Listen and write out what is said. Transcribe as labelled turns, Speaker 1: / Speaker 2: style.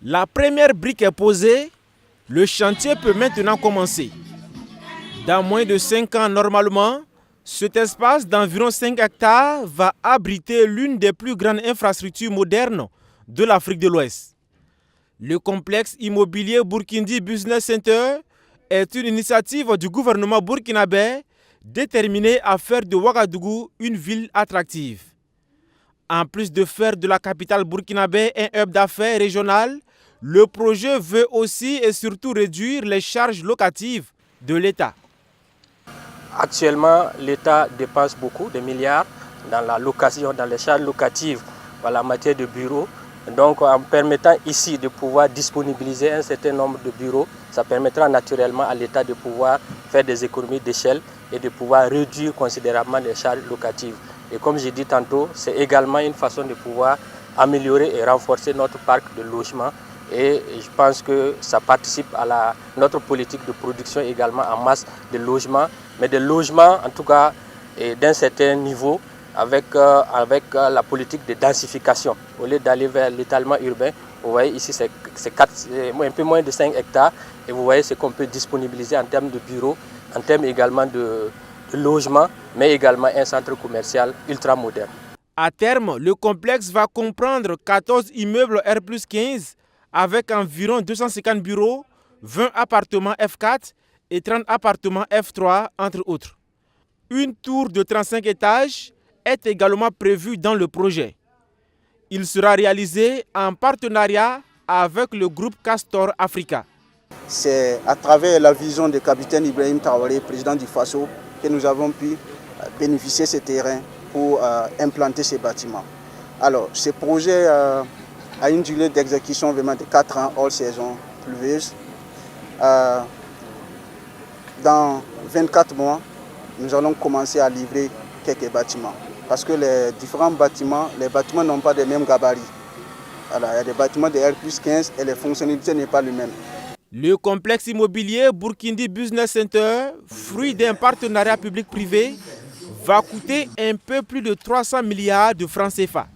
Speaker 1: La première brique est posée, le chantier peut maintenant commencer. Dans moins de 5 ans normalement, cet espace d'environ 5 hectares va abriter l'une des plus grandes infrastructures modernes de l'Afrique de l'Ouest. Le complexe immobilier Burkindi Business Center est une initiative du gouvernement burkinabé déterminée à faire de Ouagadougou une ville attractive. En plus de faire de la capitale burkinabé un hub d'affaires régional, le projet veut aussi et surtout réduire les charges locatives de l'État.
Speaker 2: Actuellement, l'État dépense beaucoup de milliards dans la location, dans les charges locatives en la matière de bureaux. Donc en permettant ici de pouvoir disponibiliser un certain nombre de bureaux, ça permettra naturellement à l'État de pouvoir faire des économies d'échelle et de pouvoir réduire considérablement les charges locatives. Et comme j'ai dit tantôt, c'est également une façon de pouvoir améliorer et renforcer notre parc de logements. Et je pense que ça participe à notre politique de production également en masse de logements, mais de logements en tout cas d'un certain niveau avec la politique de densification. Au lieu d'aller vers l'étalement urbain, vous voyez ici c'est un peu moins de 5 hectares et vous voyez ce qu'on peut disponibiliser en termes de bureaux, en termes également de logements, mais également un centre commercial ultra moderne.
Speaker 1: À terme, le complexe va comprendre 14 immeubles R+15 avec environ 250 bureaux, 20 appartements F4 et 30 appartements F3, entre autres. Une tour de 35 étages est également prévue dans le projet. Il sera réalisé en partenariat avec le groupe Castor Africa.
Speaker 3: C'est à travers la vision du capitaine Ibrahim Traoré, président du FASO, que nous avons pu bénéficier de ce terrain pour implanter ces bâtiments. Alors, ce projet a une durée d'exécution vraiment de 4 ans hors saison pluvieuse. Dans 24 mois, nous allons commencer à livrer quelques bâtiments. Parce que les différents bâtiments, n'ont pas les mêmes gabarits. Alors, il y a des bâtiments de R+15 et les fonctionnalités n'est pas les mêmes.
Speaker 1: Le complexe immobilier Burkindi Business Center, fruit d'un partenariat public-privé, va coûter un peu plus de 300 milliards de francs CFA.